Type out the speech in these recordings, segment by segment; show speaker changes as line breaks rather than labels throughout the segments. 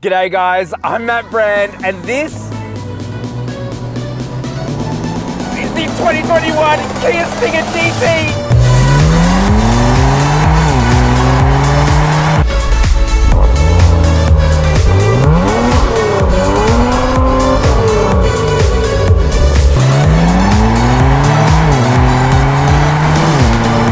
G'day guys, I'm Matt Brand, and this is the 2021 Kia Stinger GT.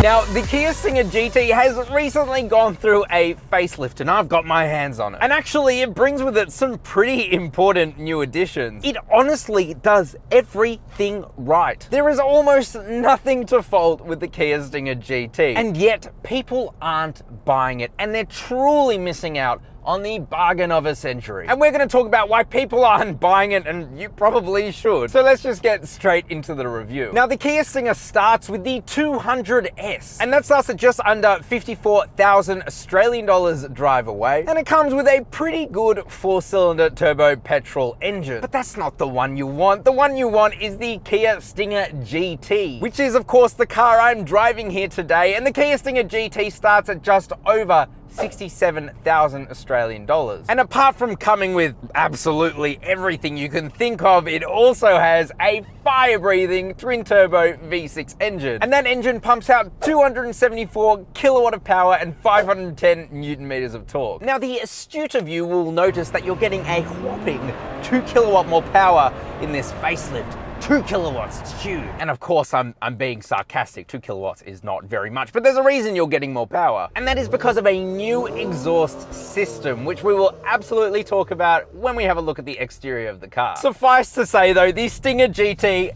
Now, the Kia Stinger GT has recently gone through a facelift and I've got my hands on it. And actually, it brings with it some pretty important new additions. It honestly does everything right. There is almost nothing to fault with the Kia Stinger GT. And yet, people aren't buying it and they're truly missing out on the bargain of a century. And we're going to talk about why people aren't buying it, and you probably should. So let's just get straight into the review. Now, the Kia Stinger starts with the 200S, and that starts at just under 54,000 Australian dollars drive away, and it comes with a pretty good 4-cylinder turbo petrol engine. But that's not the one you want. The one you want is the Kia Stinger GT, which is of course the car I'm driving here today, and the Kia Stinger GT starts at just over 67,000 Australian dollars. And apart from coming with absolutely everything you can think of, it also has a fire-breathing twin-turbo V6 engine. And that engine pumps out 274 kilowatt of power and 510 newton meters of torque. Now, the astute of you will notice that you're getting a whopping 2 kilowatt more power in this facelift. 2 kilowatts, it's huge. And of course, I'm being sarcastic. 2 kilowatts is not very much, but there's a reason you're getting more power. And that is because of a new exhaust system, which we will absolutely talk about when we have a look at the exterior of the car. Suffice to say though, the Stinger GT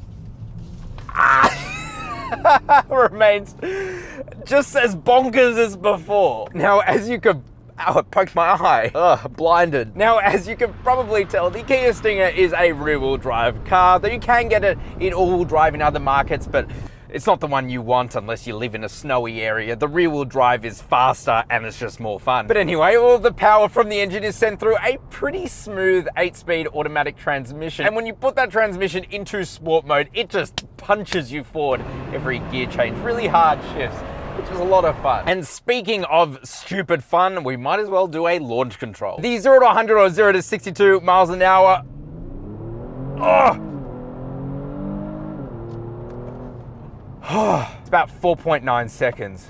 remains just as bonkers as before. Now, as you could Ow, it poked my eye. Ugh, blinded. Now, as you can probably tell, the Kia Stinger is a rear-wheel drive car, though you can get it in all-wheel drive in other markets, but it's not the one you want unless you live in a snowy area. The rear-wheel drive is faster and it's just more fun. But anyway, all the power from the engine is sent through a pretty smooth 8-speed automatic transmission. And when you put that transmission into sport mode, it just punches you forward every gear change. Really hard shifts, which is a lot of fun. And speaking of stupid fun, we might as well do a launch control. The 0 to 100 or 0 to 62 miles an hour. It's about 4.9 seconds.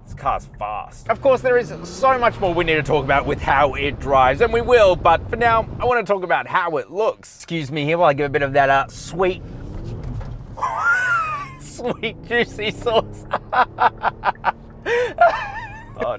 This car's fast. Of course, there is so much more we need to talk about with how it drives, and we will, but for now, I want to talk about how it looks. Excuse me here while I give a bit of that sweet juicy sauce.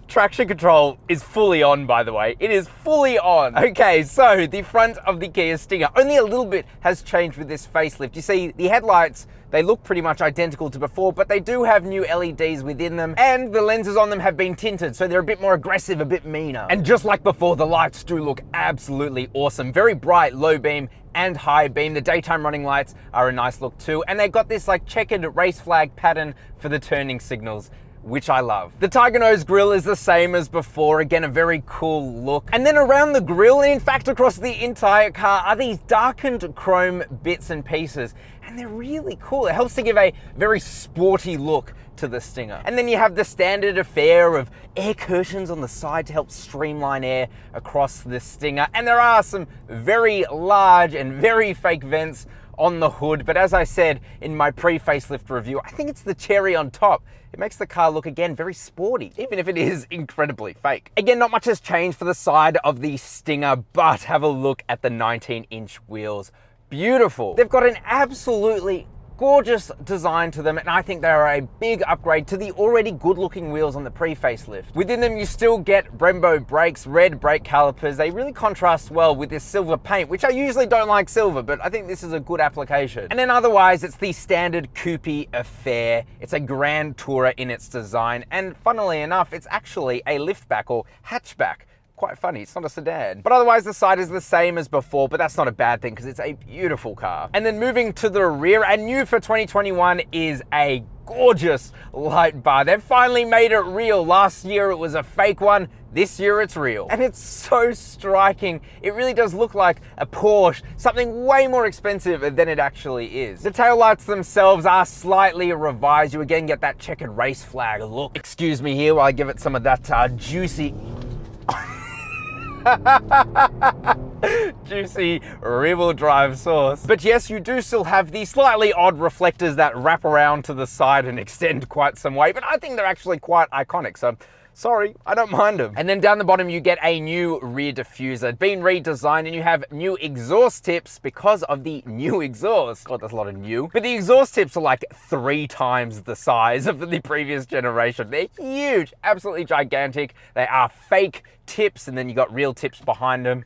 Traction control is fully on, by the way. It is fully on. Okay, so the front of the Kia Stinger, only a little bit has changed with this facelift. You see, the headlights, they look pretty much identical to before, but they do have new LEDs within them, and the lenses on them have been tinted, so they're a bit more aggressive, a bit meaner. And just like before, the lights do look absolutely awesome. Very bright, low beam, and high beam. The daytime running lights are a nice look too, and they've got this like checkered race flag pattern for the turning signals, which I love. The Tiger Nose grille is the same as before, again a very cool look. And then around the grille, and in fact across the entire car, are these darkened chrome bits and pieces, and they're really cool. It helps to give a very sporty look to the Stinger. And then you have the standard affair of air curtains on the side to help streamline air across the Stinger. And there are some very large and very fake vents on the hood. But as I said in my pre-facelift review, I think it's the cherry on top. It makes the car look, again, very sporty, even if it is incredibly fake. Again, not much has changed for the side of the Stinger, but have a look at the 19-inch wheels. Beautiful. They've got an absolutely gorgeous design to them, and I think they are a big upgrade to the already good-looking wheels on the pre-facelift. Within them, you still get Brembo brakes, red brake calipers. They really contrast well with this silver paint, which I usually don't like silver, but I think this is a good application. And then otherwise, it's the standard coupe affair. It's a Grand Tourer in its design, and funnily enough, it's actually a liftback or hatchback. Quite funny, it's not a sedan. But otherwise the side is the same as before, but that's not a bad thing because it's a beautiful car. And then moving to the rear, and new for 2021 is a gorgeous light bar. They've finally made it real. Last year it was a fake one. This year it's real. And it's so striking. It really does look like a Porsche, something way more expensive than it actually is. The taillights themselves are slightly revised. You again get that checkered race flag look. Excuse me here while I give it some of that juicy Juicy rear-wheel drive sauce. But yes, you do still have the slightly odd reflectors that wrap around to the side and extend quite some way, but I think they're actually quite iconic, so sorry, I don't mind them. And then down the bottom, you get a new rear diffuser, been redesigned, and you have new exhaust tips because of the new exhaust. God, that's a lot of new. But the exhaust tips are like 3 times the size of the previous generation. They're huge, absolutely gigantic. They are fake tips, and then you got real tips behind them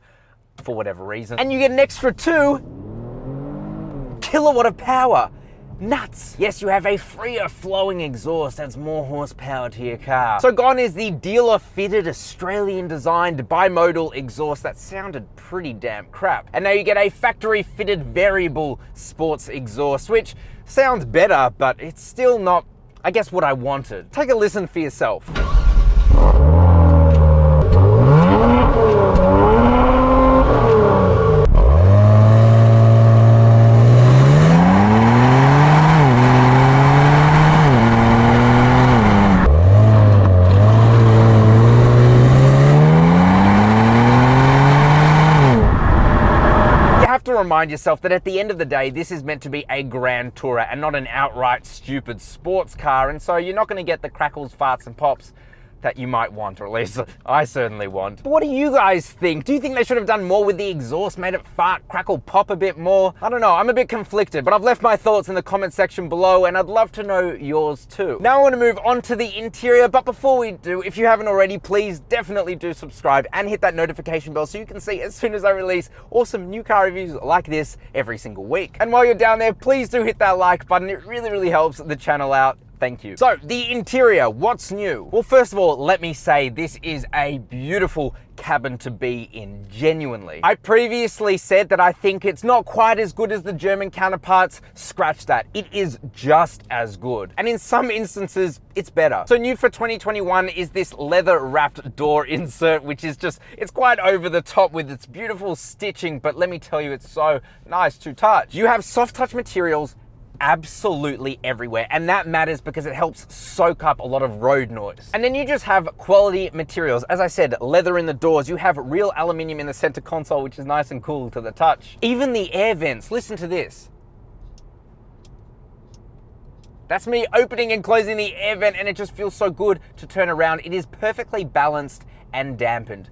for whatever reason. And you get an extra 2 kilowatt of power. Nuts. Yes, you have a freer flowing exhaust, adds more horsepower to your car. So gone is the dealer fitted Australian designed bimodal exhaust that sounded pretty damn crap. And now you get a factory fitted variable sports exhaust, which sounds better, but it's still not, I guess, what I wanted. Take a listen for yourself. Remind yourself that at the end of the day, this is meant to be a Grand Tourer and not an outright stupid sports car, and so you're not going to get the crackles, farts and pops that you might want, or at least I certainly want. But what do you guys think? Do you think they should have done more with the exhaust, made it fart, crackle, pop a bit more? I don't know, I'm a bit conflicted, but I've left my thoughts in the comment section below, and I'd love to know yours too. Now I want to move on to the interior, but before we do, if you haven't already, please definitely do subscribe and hit that notification bell so you can see as soon as I release awesome new car reviews like this every single week. And while you're down there, please do hit that like button. It really, really helps the channel out. Thank you. So the interior, what's new? Well, first of all, let me say this is a beautiful cabin to be in, genuinely. I previously said that I think it's not quite as good as the German counterparts. Scratch that. It is just as good. And in some instances, it's better. So new for 2021 is this leather wrapped door insert, which is just, it's quite over the top with its beautiful stitching, but let me tell you, it's so nice to touch. You have soft touch materials absolutely everywhere, and that matters because it helps soak up a lot of road noise. And then you just have quality materials. As I said, leather in the doors. You have real aluminium in the center console, which is nice and cool to the touch. Even the air vents, listen to this. That's me opening and closing the air vent, and it just feels so good to turn around. It is perfectly balanced and dampened.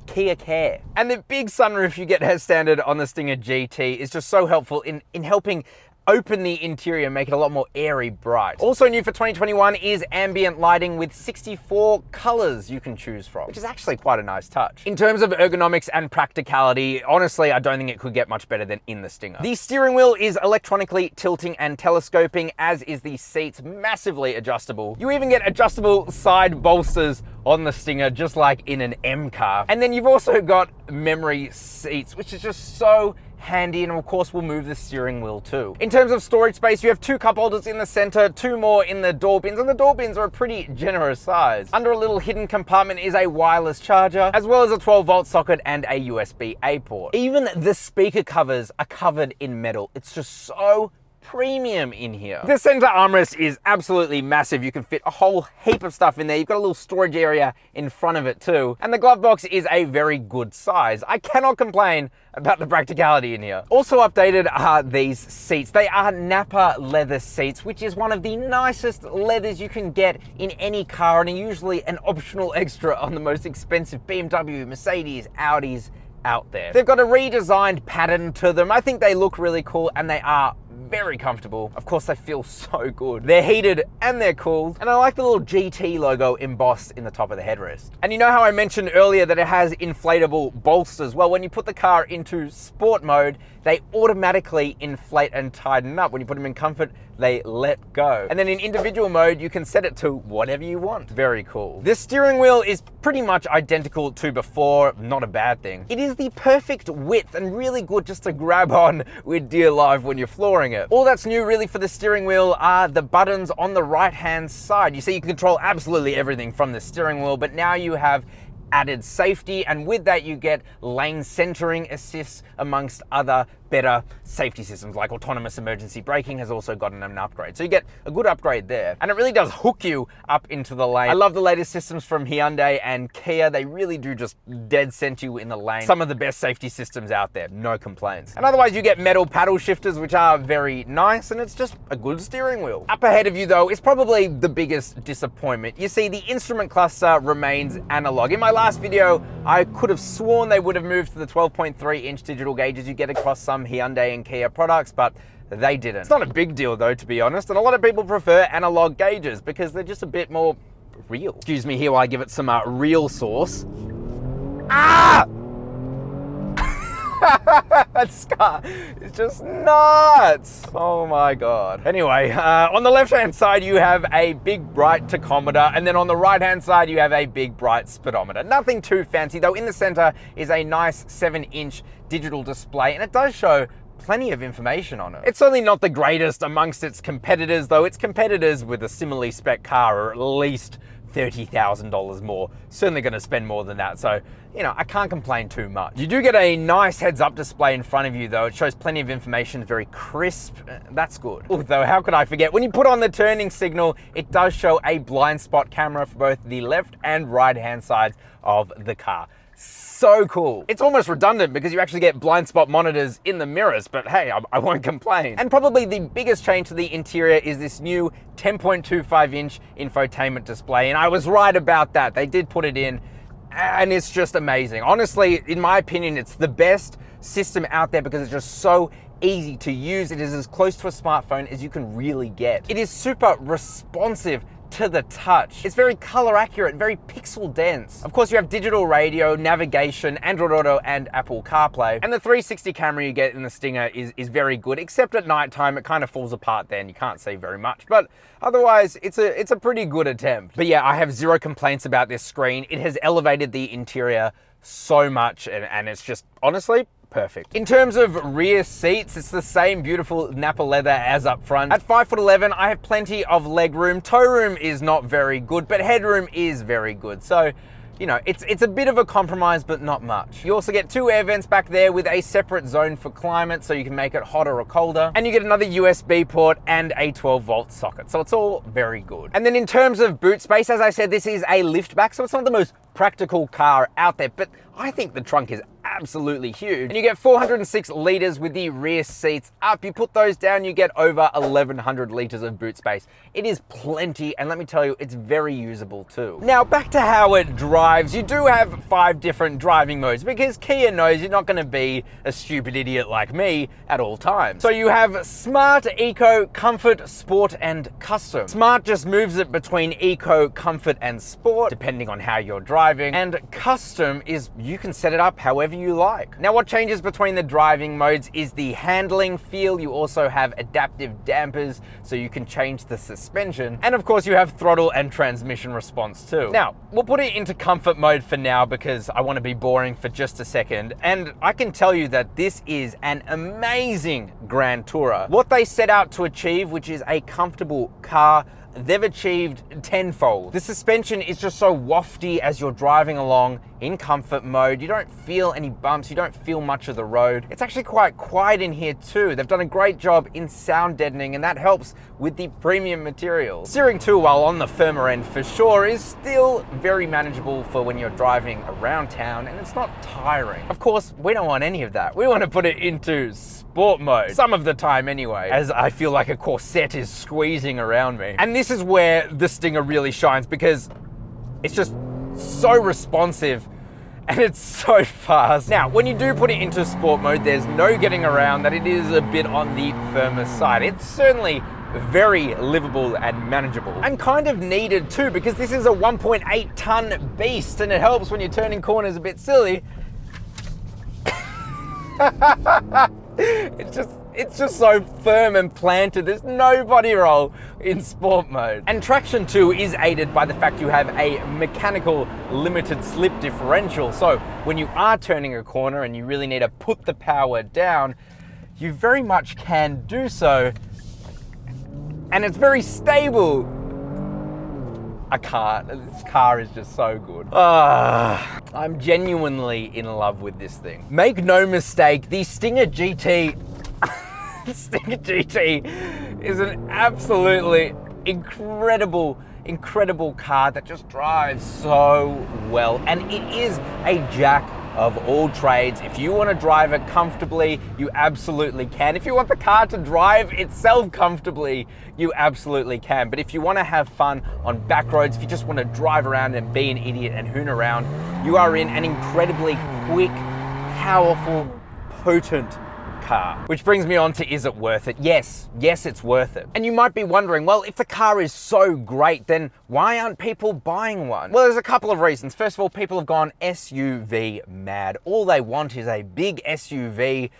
Kia care. And the big sunroof you get as standard on the Stinger GT is just so helpful in helping open the interior and make it a lot more airy bright. Also new for 2021 is ambient lighting with 64 colors you can choose from, which is actually quite a nice touch. In terms of ergonomics and practicality, honestly, I don't think it could get much better than in the Stinger. The steering wheel is electronically tilting and telescoping, as is the seats, massively adjustable. You even get adjustable side bolsters on the Stinger, just like in an M car. And then you've also got memory seats, which is just so handy, and of course we'll move the steering wheel too. In terms of storage space, you have 2 cup holders in the center, 2 more in the door bins, and the door bins are a pretty generous size. Under a little hidden compartment is a wireless charger, as well as a 12-volt socket and a USB-A port. Even the speaker covers are covered in metal. It's just so premium in here. The center armrest is absolutely massive. You can fit a whole heap of stuff in there. You've got a little storage area in front of it too. And the glove box is a very good size. I cannot complain about the practicality in here. Also updated are these seats. They are Napa leather seats, which is one of the nicest leathers you can get in any car, and are usually an optional extra on the most expensive BMW, Mercedes, Audis out there. They've got a redesigned pattern to them. I think they look really cool, and they are very comfortable. Of course, they feel so good. They're heated and they're cooled. And I like the little GT logo embossed in the top of the headrest. And you know how I mentioned earlier that it has inflatable bolsters? Well, when you put the car into sport mode, they automatically inflate and tighten up. When you put them in comfort, they let go. And then in individual mode, you can set it to whatever you want. Very cool. This steering wheel is pretty much identical to before, not a bad thing. It is the perfect width and really good just to grab on with dear life when you're flooring it. All that's new really for the steering wheel are the buttons on the right-hand side. You see, you can control absolutely everything from the steering wheel, but now you have added safety, and with that you get lane centering assists amongst other better safety systems, like autonomous emergency braking has also gotten an upgrade. So you get a good upgrade there. And it really does hook you up into the lane. I love the latest systems from Hyundai and Kia. They really do just dead center you in the lane. Some of the best safety systems out there, no complaints. And otherwise you get metal paddle shifters, which are very nice, and it's just a good steering wheel. Up ahead of you though is probably the biggest disappointment. You see, the instrument cluster remains analog. In my last video, I could have sworn they would have moved to the 12.3-inch digital gauges you get across some Hyundai and Kia products, but they didn't. It's not a big deal though, to be honest, and a lot of people prefer analog gauges because they're just a bit more real. Excuse me here while I give it some real sauce. Ah! This car is just nuts. Oh my God. Anyway, on the left-hand side, you have a big bright tachometer, and then on the right-hand side, you have a big bright speedometer. Nothing too fancy, though. In the center is a nice 7-inch digital display, and it does show plenty of information on it. It's certainly not the greatest amongst its competitors, though. Its competitors with a similarly spec car are at least $30,000 more. Certainly going to spend more than that. So, you know, I can't complain too much. You do get a nice heads-up display in front of you though. It shows plenty of information, very crisp. That's good. Although, how could I forget? When you put on the turning signal, it does show a blind spot camera for both the left and right-hand sides of the car. So cool. It's almost redundant because you actually get blind spot monitors in the mirrors, but hey, I won't complain. And probably the biggest change to the interior is this new 10.25-inch infotainment display, and I was right about that. They did put it in, and it's just amazing. Honestly, in my opinion, it's the best system out there because it's just so easy to use. It is as close to a smartphone as you can really get. It is super responsive to the touch. It's very color accurate, very pixel dense. Of course, you have digital radio, navigation, Android Auto, and Apple CarPlay. And the 360 camera you get in the Stinger is very good, except at nighttime, it kind of falls apart then. You can't see very much, but otherwise, it's a pretty good attempt. But yeah, I have zero complaints about this screen. It has elevated the interior so much, and it's just, honestly, perfect. In terms of rear seats, it's the same beautiful Nappa leather as up front. At 5'11", I have plenty of leg room. Toe room is not very good, but headroom is very good. So, you know, it's a bit of a compromise, but not much. You also get 2 air vents back there with a separate zone for climate, so you can make it hotter or colder. And you get another USB port and a 12-volt socket. So it's all very good. And then in terms of boot space, as I said, this is a liftback, so it's not the most practical car out there, but I think the trunk is absolutely huge. And you get 406 liters with the rear seats up. You put those down, you get over 1,100 liters of boot space. It is plenty, and let me tell you, it's very usable too. Now, back to how it drives. You do have 5 different driving modes because Kia knows you're not gonna be a stupid idiot like me at all times. So you have Smart, Eco, Comfort, Sport, and Custom. Smart just moves it between Eco, Comfort, and Sport, depending on how you're driving. And Custom is, you can set it up however you like. Now, what changes between the driving modes is the handling feel. You also have adaptive dampers, so you can change the suspension. And of course, you have throttle and transmission response too. Now, we'll put it into comfort mode for now because I want to be boring for just a second. And I can tell you that this is an amazing Grand Tourer. What they set out to achieve, which is a comfortable car, they've achieved tenfold. The suspension is just so wafty as you're driving along in comfort mode. You don't feel any bumps, you don't feel much of the road. It's actually quite quiet in here too. They've done a great job in sound deadening, and that helps with the premium materials. Steering too, while on the firmer end for sure, is still very manageable for when you're driving around town, and it's not tiring. Of course, we don't want any of that. We want to put it into sport mode, some of the time anyway, as I feel like a corset is squeezing around me. And this is where the Stinger really shines because it's just so responsive and it's so fast. Now, when you do put it into sport mode, there's no getting around that it is a bit on the firmer side. It's certainly very livable and manageable, and kind of needed too, because this is a 1.8 ton beast, and it helps when you're turning corners a bit silly. It's just so firm and planted. There's no body roll in sport mode. And traction too is aided by the fact you have a mechanical limited slip differential. So when you are turning a corner and you really need to put the power down, you very much can do so. And it's very stable. a car. This car is just so good. I'm genuinely in love with this thing. Make no mistake, the Stinger GT, Stinger GT is an absolutely incredible car that just drives so well. And it is a jack of all trades. If you want to drive it comfortably, you absolutely can. If you want the car to drive itself comfortably, you absolutely can. But if you want to have fun on back roads, if you just want to drive around and be an idiot and hoon around, you are in an incredibly quick, powerful, potent car. Which brings me on to, is it worth it? Yes, it's worth it. And you might be wondering, well, if the car is so great, then why aren't people buying one? Well, there's a couple of reasons. First of all, people have gone SUV mad. All they want is a big SUV,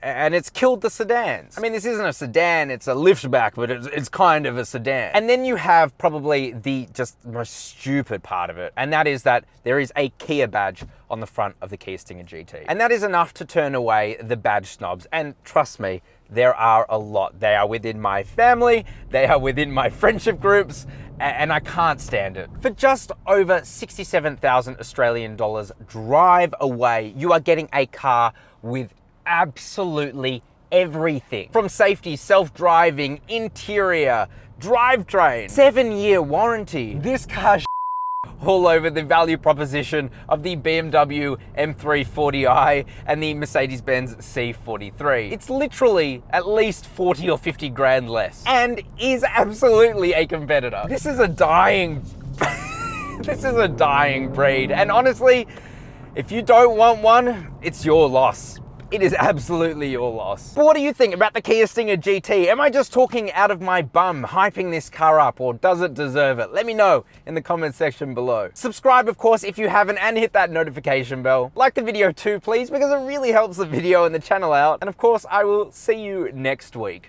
and it's killed the sedans. I mean, this isn't a sedan, it's a liftback, but it's kind of a sedan. And then you have probably the just most stupid part of it, and that is that there is a Kia badge on the front of the Kia Stinger GT. And that is enough to turn away the badge snobs. And trust me, there are a lot. They are within my family, they are within my friendship groups, and I can't stand it. For just over 67,000 Australian dollars drive away, you are getting a car with absolutely everything. From safety, self-driving, interior, drivetrain, 7-year warranty. This car all over the value proposition of the BMW M340i and the Mercedes-Benz C43. It's literally at least 40 or 50 grand less and is absolutely a competitor. This is a dying, this is a dying breed. And honestly, if you don't want one, it's your loss. It is absolutely your loss. But what do you think about the Kia Stinger GT? Am I just talking out of my bum, hyping this car up, or does it deserve it? Let me know in the comment section below. Subscribe, of course, if you haven't, and hit that notification bell. Like the video too, please, because it really helps the video and the channel out. And of course, I will see you next week.